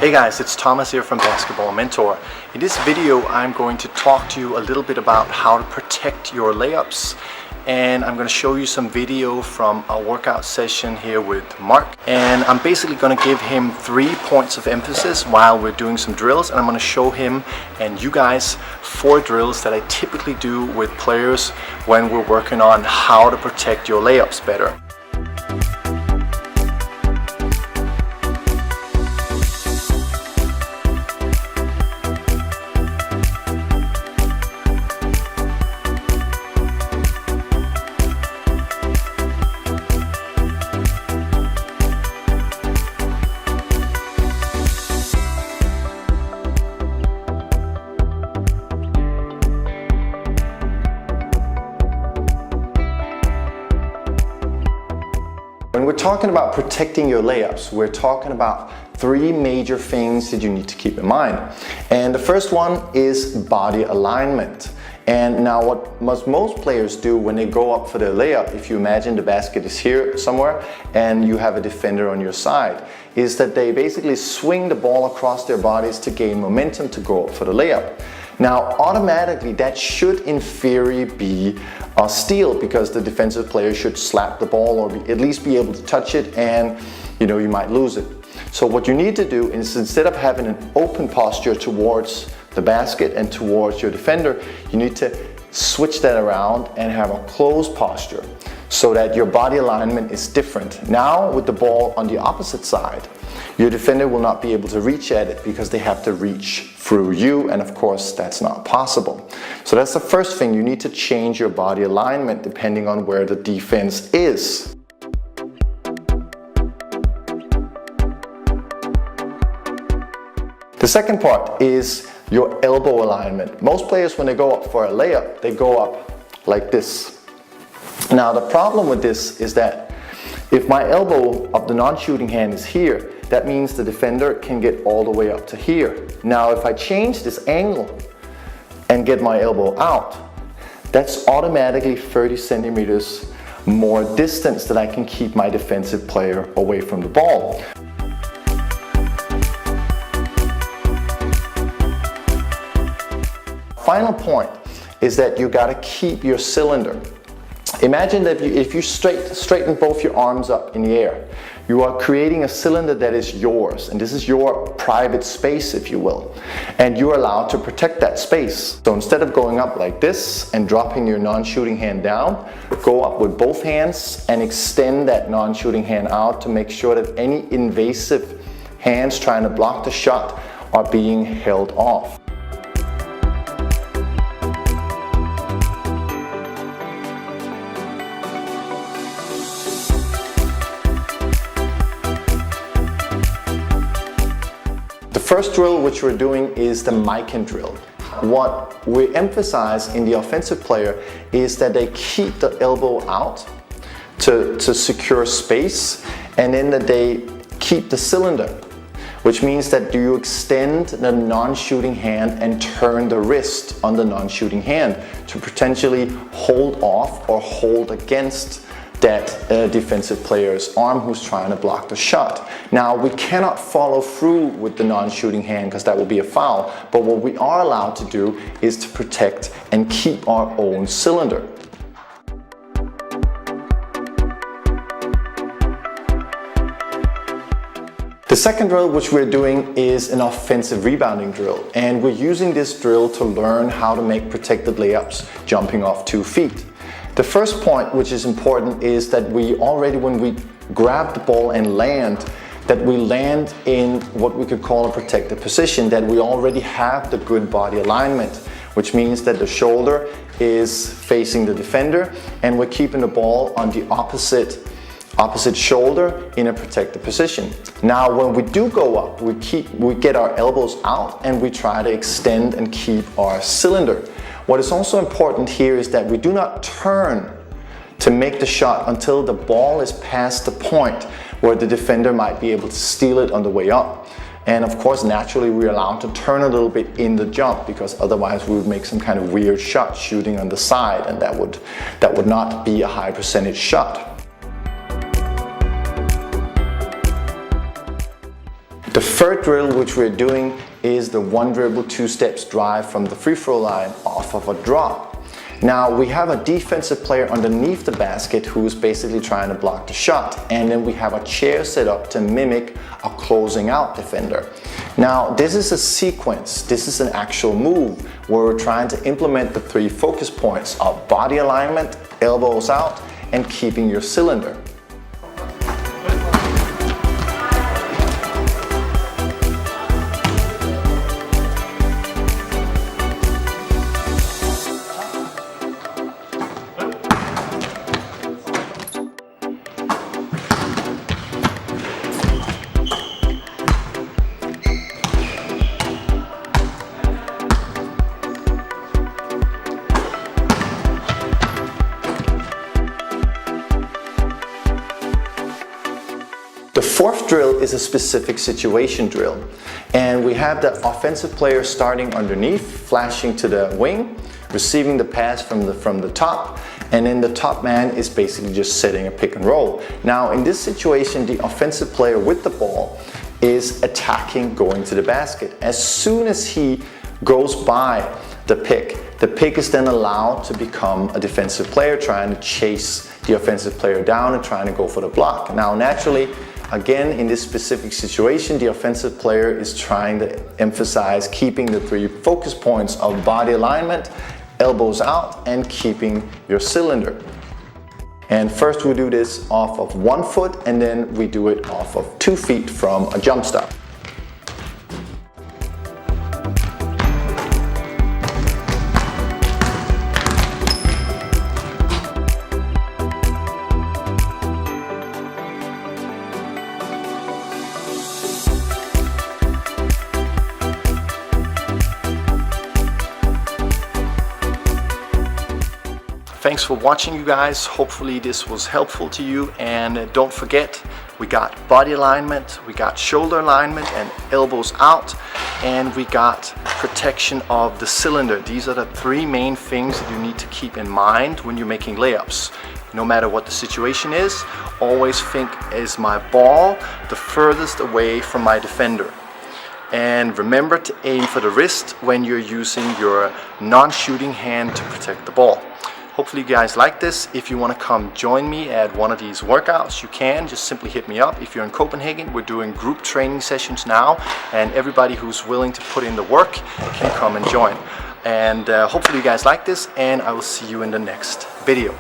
Hey guys, it's Thomas here from Basketball Mentor. In this video I'm going to talk to you a little bit about how to protect your layups, and I'm going to show you some video from a workout session here with Mark, and I'm basically going to give him 3 points of emphasis while we're doing some drills, and I'm going to show him and you guys 4 drills that I typically do with players when we're working on how to protect your layups better. When we're talking about protecting your layups, we're talking about 3 major things that you need to keep in mind. And the first one is body alignment. And now what most players do when they go up for their layup, if you imagine the basket is here somewhere and you have a defender on your side, is that they basically swing the ball across their bodies to gain momentum to go up for the layup. Now automatically that should in theory be a steal, because the defensive player should slap the ball or at least be able to touch it, and you might lose it. So what you need to do is, instead of having an open posture towards the basket and towards your defender, you need to switch that around and have a closed posture so that your body alignment is different. Now with the ball on the opposite side, your defender will not be able to reach at it because they have to reach through you, and of course that's not possible. So that's the first thing. You need to change your body alignment depending on where the defense is. The second part is your elbow alignment. Most players, when they go up for a layup, they go up like this. Now the problem with this is that if my elbow of the non-shooting hand is here, that means the defender can get all the way up to here. Now if I change this angle and get my elbow out, that's automatically 30 centimeters more distance that I can keep my defensive player away from the ball. Final point is that you got to keep your cylinder. Imagine that if you straighten both your arms up in the air, you are creating a cylinder that is yours, and this is your private space, if you will, and you're allowed to protect that space. So instead of going up like this and dropping your non-shooting hand down, go up with both hands and extend that non-shooting hand out to make sure that any invasive hands trying to block the shot are being held off. The first drill which we're doing is the Mikan drill. What we emphasize in the offensive player is that they keep the elbow out to secure space, and then that they keep the cylinder, which means that you extend the non-shooting hand and turn the wrist on the non-shooting hand to potentially hold off or hold against that defensive player's arm who's trying to block the shot. Now we cannot follow through with the non-shooting hand because that will be a foul, but what we are allowed to do is to protect and keep our own cylinder. The second drill which we're doing is an offensive rebounding drill, and we're using this drill to learn how to make protected layups jumping off 2 feet. The first point which is important is that we already, when we grab the ball and land, that we land in what we could call a protected position, that we already have the good body alignment, which means that the shoulder is facing the defender and we're keeping the ball on the opposite shoulder in a protected position. Now when we do go up, we get our elbows out and we try to extend and keep our cylinder. What is also important here is that we do not turn to make the shot until the ball is past the point where the defender might be able to steal it on the way up. And of course, naturally, we're allowed to turn a little bit in the jump, because otherwise we would make some kind of weird shot shooting on the side, and that would not be a high percentage shot. The third drill which we're doing is the 1 dribble 2 steps drive from the free throw line off of a drop. Now we have a defensive player underneath the basket who's basically trying to block the shot, and then we have a chair set up to mimic a closing out defender. Now this is a sequence, this is an actual move where we're trying to implement the 3 focus points of body alignment, elbows out, and keeping your cylinder. The fourth drill is a specific situation drill, and we have the offensive player starting underneath, flashing to the wing, receiving the pass from the top, and then the top man is basically just setting a pick and roll. Now in this situation, the offensive player with the ball is attacking, going to the basket. As soon as he goes by the pick is then allowed to become a defensive player trying to chase the offensive player down and trying to go for the block. Now naturally, again, in this specific situation, the offensive player is trying to emphasize keeping the 3 focus points of body alignment, elbows out, and keeping your cylinder. And first we do this off of 1 foot, and then we do it off of 2 feet from a jump stop. Thanks for watching, you guys. Hopefully this was helpful to you, and don't forget, we got body alignment, we got shoulder alignment and elbows out, and we got protection of the cylinder. These are the 3 main things that you need to keep in mind when you're making layups. No matter what the situation is, always think, is my ball the furthest away from my defender? And remember to aim for the wrist when you're using your non-shooting hand to protect the ball. Hopefully you guys like this. If you want to come join me at one of these workouts, you can. Just simply hit me up. If you're in Copenhagen, we're doing group training sessions now, and everybody who's willing to put in the work can come and join. And hopefully you guys like this, and I will see you in the next video.